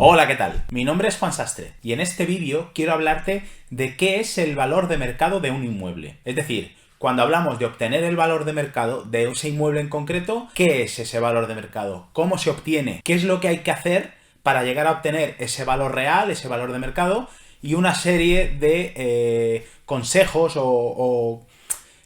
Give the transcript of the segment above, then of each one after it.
Hola, ¿qué tal? Mi nombre es Juan Sastre y en este vídeo quiero hablarte de qué es el valor de mercado de un inmueble. Es decir, cuando hablamos de obtener el valor de mercado de ese inmueble en concreto, ¿qué es ese valor de mercado? ¿Cómo se obtiene? ¿Qué es lo que hay que hacer para llegar a obtener ese valor real, ese valor de mercado? Y una serie de consejos o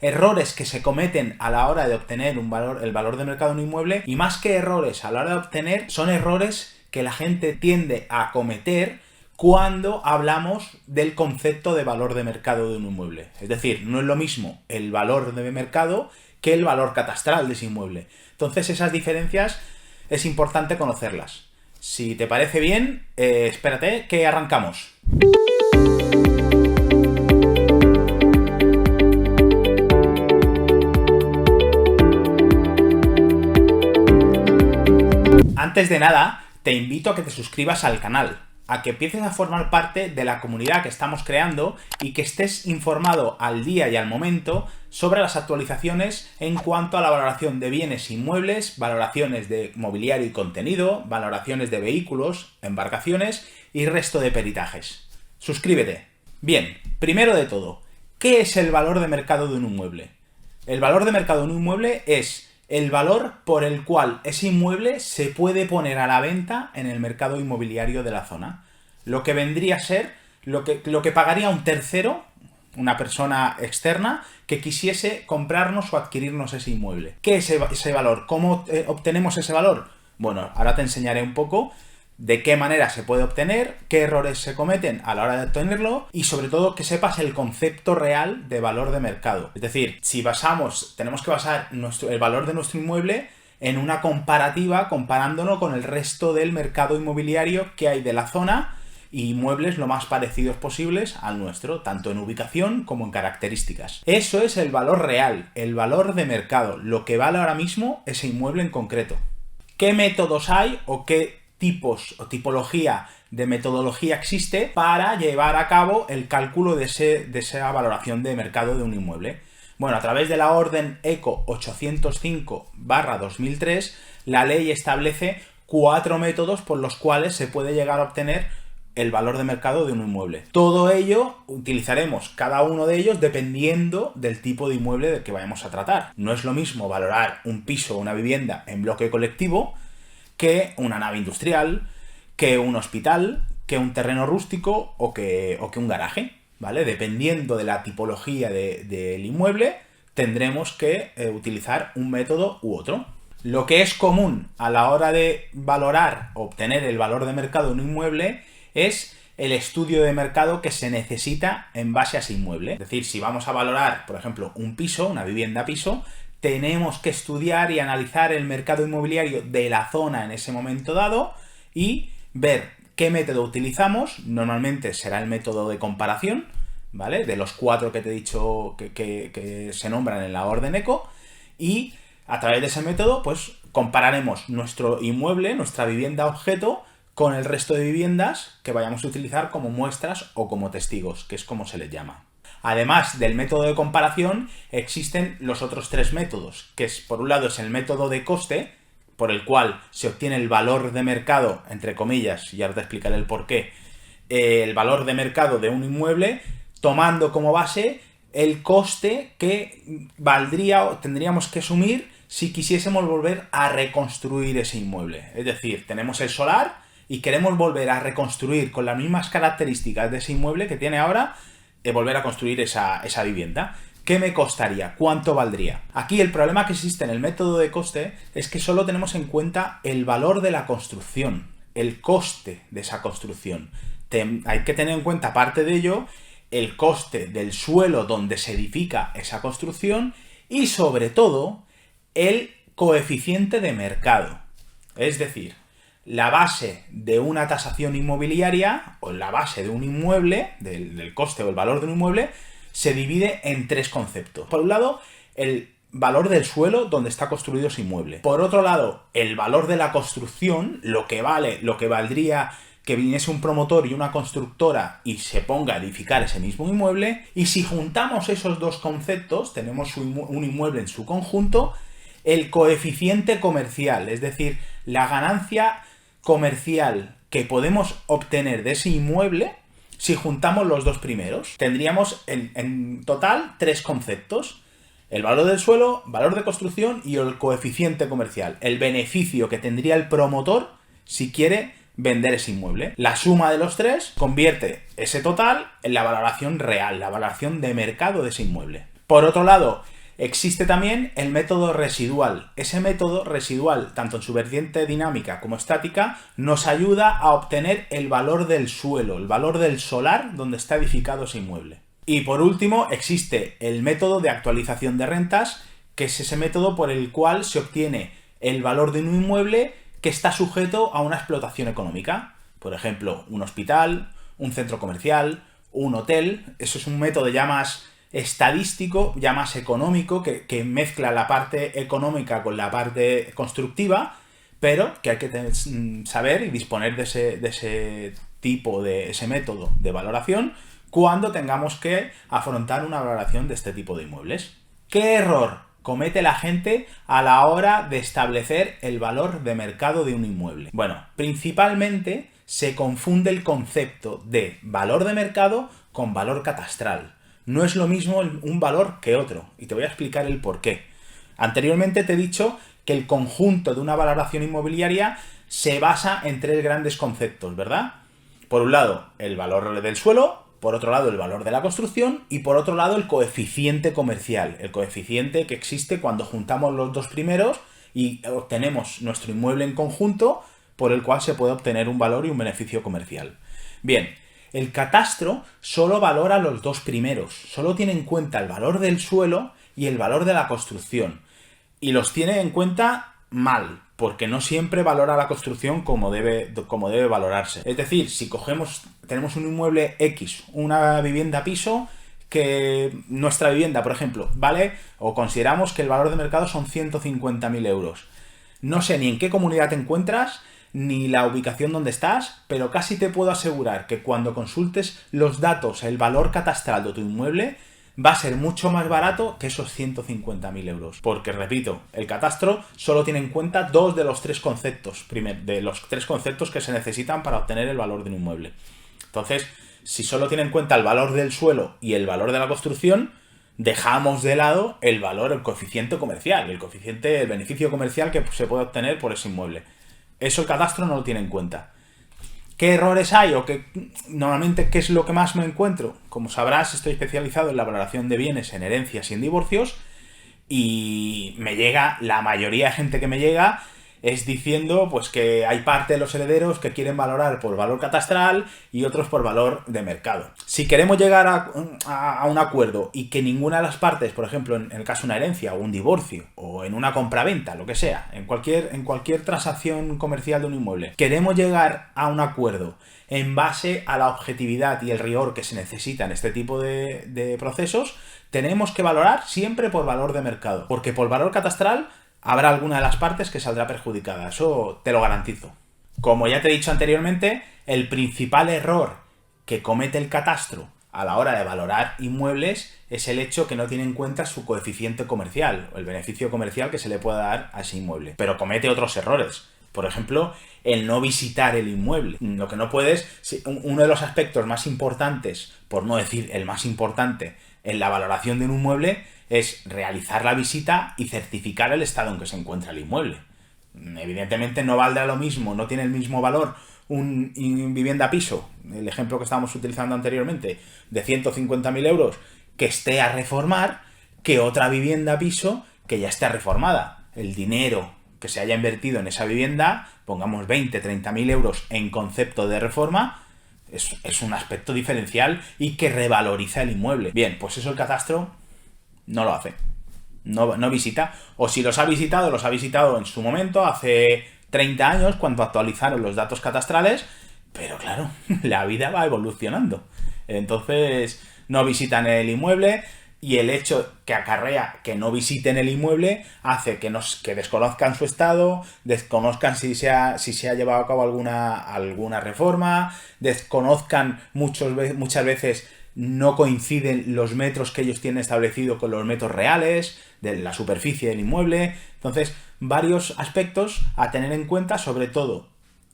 errores que se cometen a la hora de obtener el valor de mercado de un inmueble, y más que errores a la hora de obtener, son errores que la gente tiende a cometer cuando hablamos del concepto de valor de mercado de un inmueble. Es decir, no es lo mismo el valor de mercado que el valor catastral de ese inmueble. Entonces, esas diferencias es importante conocerlas. Si te parece bien, espérate que arrancamos. Antes de nada, te invito a que te suscribas al canal, a que empieces a formar parte de la comunidad que estamos creando y que estés informado al día y al momento sobre las actualizaciones en cuanto a la valoración de bienes inmuebles, valoraciones de mobiliario y contenido, valoraciones de vehículos, embarcaciones y resto de peritajes. Suscríbete. Bien, primero de todo, ¿qué es el valor de mercado de un inmueble? El valor de mercado de un inmueble es el valor por el cual ese inmueble se puede poner a la venta en el mercado inmobiliario de la zona. Lo que vendría a ser lo que pagaría un tercero, una persona externa, que quisiese comprarnos o adquirirnos ese inmueble. ¿Qué es ese valor? ¿Cómo obtenemos ese valor? Bueno, ahora te enseñaré un poco de qué manera se puede obtener, qué errores se cometen a la hora de obtenerlo y sobre todo que sepas el concepto real de valor de mercado. Es decir, tenemos que basar el valor de nuestro inmueble en una comparativa, comparándolo con el resto del mercado inmobiliario que hay de la zona y inmuebles lo más parecidos posibles al nuestro, tanto en ubicación como en características. Eso es el valor real, el valor de mercado, lo que vale ahora mismo ese inmueble en concreto. ¿Qué métodos hay o qué tipos o tipología de metodología existe para llevar a cabo el cálculo de esa valoración de mercado de un inmueble? Bueno, a través de la orden ECO 805/2003, la ley establece 4 métodos por los cuales se puede llegar a obtener el valor de mercado de un inmueble. Todo ello utilizaremos cada uno de ellos dependiendo del tipo de inmueble del que vayamos a tratar. No es lo mismo valorar un piso o una vivienda en bloque colectivo que una nave industrial, que un hospital, que un terreno rústico o que un garaje, ¿vale? Dependiendo de la tipología del inmueble, tendremos que utilizar un método u otro. Lo que es común a la hora de valorar o obtener el valor de mercado de un inmueble es el estudio de mercado que se necesita en base a ese inmueble. Es decir, si vamos a valorar, por ejemplo, un piso, una vivienda piso, tenemos que estudiar y analizar el mercado inmobiliario de la zona en ese momento dado y ver qué método utilizamos. Normalmente será el método de comparación, ¿vale? De los 4 que te he dicho que se nombran en la orden ECO, y a través de ese método pues compararemos nuestro inmueble, nuestra vivienda objeto, con el resto de viviendas que vayamos a utilizar como muestras o como testigos, que es como se les llama. Además del método de comparación, existen los otros 3 métodos, que es, por un lado, es el método de coste, por el cual se obtiene el valor de mercado, entre comillas, y ahora te explicaré el porqué, el valor de mercado de un inmueble, tomando como base el coste que valdría o tendríamos que asumir si quisiésemos volver a reconstruir ese inmueble. Es decir, tenemos el solar y queremos volver a reconstruir con las mismas características de ese inmueble que tiene ahora, volver a construir esa vivienda. ¿Qué me costaría? ¿Cuánto valdría? Aquí el problema que existe en el método de coste es que solo tenemos en cuenta el valor de la construcción, el coste de esa construcción. Hay que tener en cuenta, aparte de ello, el coste del suelo donde se edifica esa construcción y, sobre todo, el coeficiente de mercado. Es decir, la base de una tasación inmobiliaria o la base de un inmueble, del coste o el valor de un inmueble, se divide en 3 conceptos. Por un lado, el valor del suelo donde está construido ese inmueble. Por otro lado, el valor de la construcción, lo que valdría que viniese un promotor y una constructora y se ponga a edificar ese mismo inmueble. Y si juntamos esos 2 conceptos, tenemos un inmueble en su conjunto, el coeficiente comercial, es decir, la ganancia comercial que podemos obtener de ese inmueble si juntamos los dos primeros. Tendríamos en total 3 conceptos: el valor del suelo, valor de construcción y el coeficiente comercial, el beneficio que tendría el promotor si quiere vender ese inmueble. La suma de los 3 convierte ese total en la valoración real, la valoración de mercado de ese inmueble. Por otro lado, existe también el método residual. Ese método residual, tanto en su vertiente dinámica como estática, nos ayuda a obtener el valor del suelo, el valor del solar donde está edificado ese inmueble. Y por último, existe el método de actualización de rentas, que es ese método por el cual se obtiene el valor de un inmueble que está sujeto a una explotación económica. Por ejemplo, un hospital, un centro comercial, un hotel. Eso es un método ya más estadístico, ya más económico, que mezcla la parte económica con la parte constructiva, pero que hay que saber y disponer de ese tipo de ese método de valoración cuando tengamos que afrontar una valoración de este tipo de inmuebles. ¿Qué error comete la gente a la hora de establecer el valor de mercado de un inmueble? Bueno, principalmente se confunde el concepto de valor de mercado con valor catastral. No es lo mismo un valor que otro, y te voy a explicar el por qué. Anteriormente te he dicho que el conjunto de una valoración inmobiliaria se basa en 3 grandes conceptos, ¿verdad? Por un lado, el valor del suelo; por otro lado, el valor de la construcción; y por otro lado, el coeficiente comercial, el coeficiente que existe cuando juntamos los 2 primeros y obtenemos nuestro inmueble en conjunto, por el cual se puede obtener un valor y un beneficio comercial. Bien, el catastro solo valora los 2 primeros, solo tiene en cuenta el valor del suelo y el valor de la construcción, y los tiene en cuenta mal, porque no siempre valora la construcción como debe valorarse. Es decir, si tenemos un inmueble X, una vivienda piso, que nuestra vivienda, por ejemplo, vale, o consideramos que el valor de mercado son 150.000 euros. No sé ni en qué comunidad te encuentras, ni la ubicación donde estás, pero casi te puedo asegurar que cuando consultes los datos, el valor catastral de tu inmueble, va a ser mucho más barato que esos 150.000 euros. Porque, repito, el catastro solo tiene en cuenta 2 de los 3 conceptos, de los 3 conceptos que se necesitan para obtener el valor de un inmueble. Entonces, si solo tiene en cuenta el valor del suelo y el valor de la construcción, dejamos de lado el coeficiente comercial, el beneficio comercial que se puede obtener por ese inmueble. Eso el catastro no lo tiene en cuenta. ¿Qué errores hay? Normalmente, ¿qué es lo que más me encuentro? Como sabrás, estoy especializado en la valoración de bienes en herencias y en divorcios, y la mayoría de gente que me llega es diciendo pues que hay parte de los herederos que quieren valorar por valor catastral y otros por valor de mercado. Si queremos llegar a un acuerdo y que ninguna de las partes, por ejemplo, en el caso de una herencia o un divorcio o en una compraventa, lo que sea, en cualquier transacción comercial de un inmueble, queremos llegar a un acuerdo en base a la objetividad y el rigor que se necesita en este tipo de procesos, tenemos que valorar siempre por valor de mercado, porque por valor catastral habrá alguna de las partes que saldrá perjudicada, eso te lo garantizo. Como ya te he dicho anteriormente, el principal error que comete el catastro a la hora de valorar inmuebles es el hecho que no tiene en cuenta su coeficiente comercial, o el beneficio comercial que se le pueda dar a ese inmueble. Pero comete otros errores. Por ejemplo, el no visitar el inmueble. Lo que no puedes, uno de los aspectos más importantes, por no decir el más importante, en la valoración de un inmueble es realizar la visita y certificar el estado en que se encuentra el inmueble. Evidentemente no valdrá lo mismo, no tiene el mismo valor un vivienda piso, el ejemplo que estábamos utilizando anteriormente, de 150.000 euros que esté a reformar, que otra vivienda piso que ya esté reformada. El dinero que se haya invertido en esa vivienda, pongamos 20, 30.000 euros en concepto de reforma, es un aspecto diferencial y que revaloriza el inmueble. Bien, pues eso el catastro no lo hace. No visita. O si los ha visitado en su momento, hace 30 años, cuando actualizaron los datos catastrales, pero claro, la vida va evolucionando. Entonces, no visitan el inmueble, y el hecho que acarrea que no visiten el inmueble hace que desconozcan su estado, desconozcan si se ha llevado a cabo alguna reforma, desconozcan muchas veces, no coinciden los metros que ellos tienen establecido con los metros reales de la superficie del inmueble. Entonces, varios aspectos a tener en cuenta, sobre todo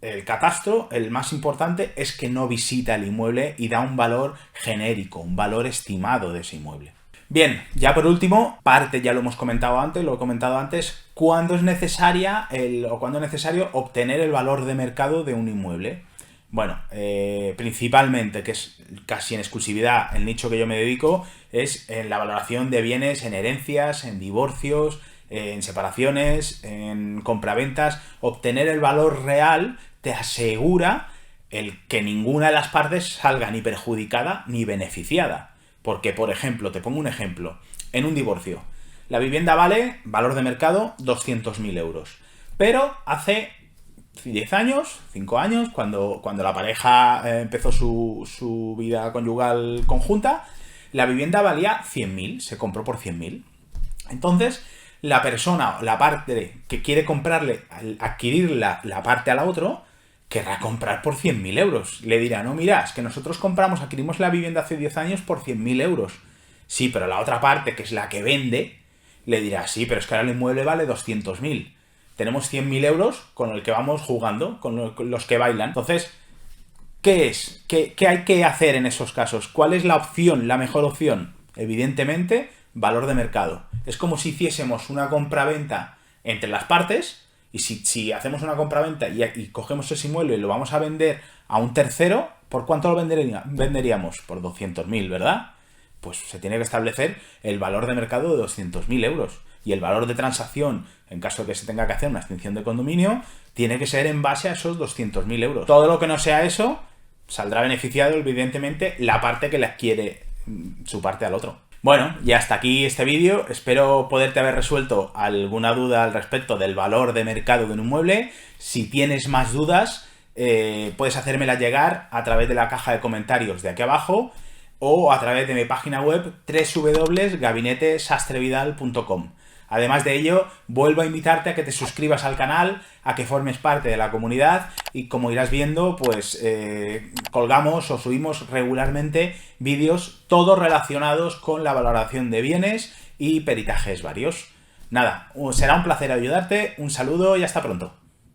el catastro, el más importante, es que no visita el inmueble y da un valor genérico, un valor estimado de ese inmueble. Bien, ya por último, parte ya lo hemos comentado antes, lo he comentado antes, cuándo es necesaria cuándo es necesario obtener el valor de mercado de un inmueble. Bueno, principalmente, que es casi en exclusividad el nicho que yo me dedico, es en la valoración de bienes, en herencias, en divorcios, en separaciones, en compraventas. Obtener el valor real te asegura el que ninguna de las partes salga ni perjudicada ni beneficiada. Porque, por ejemplo, te pongo un ejemplo, en un divorcio, la vivienda vale, valor de mercado, 200.000 euros. Pero hace 10 años, 5 años, cuando la pareja empezó su vida conyugal conjunta, la vivienda valía 100.000, se compró por 100.000. Entonces, la persona, la parte que quiere comprarle, adquirir la parte a la otra, querrá comprar por 100.000 euros. Le dirá, no, mira, es que nosotros adquirimos la vivienda hace 10 años por 100.000 euros. Sí, pero la otra parte, que es la que vende, le dirá, sí, pero es que ahora el inmueble vale 200.000. Tenemos 100.000 euros con el que vamos jugando, con los que bailan. Entonces, ¿qué es? ¿Qué hay que hacer en esos casos? ¿Cuál es la opción, la mejor opción? Evidentemente, valor de mercado. Es como si hiciésemos una compraventa entre las partes, y si hacemos una compraventa y cogemos ese inmueble y lo vamos a vender a un tercero, ¿por cuánto lo venderíamos? Por 200.000, ¿verdad? Pues se tiene que establecer el valor de mercado de 200.000 euros. Y el valor de transacción, en caso de que se tenga que hacer una extinción de condominio, tiene que ser en base a esos 200.000 euros. Todo lo que no sea eso, saldrá beneficiado, evidentemente, la parte que le adquiere su parte al otro. Bueno, y hasta aquí este vídeo. Espero poderte haber resuelto alguna duda al respecto del valor de mercado de un inmueble. Si tienes más dudas, puedes hacérmelas llegar a través de la caja de comentarios de aquí abajo o a través de mi página web www.gabinetesastrevidal.com. Además de ello, vuelvo a invitarte a que te suscribas al canal, a que formes parte de la comunidad y, como irás viendo, pues colgamos o subimos regularmente vídeos todos relacionados con la valoración de bienes y peritajes varios. Nada, será un placer ayudarte, un saludo y hasta pronto.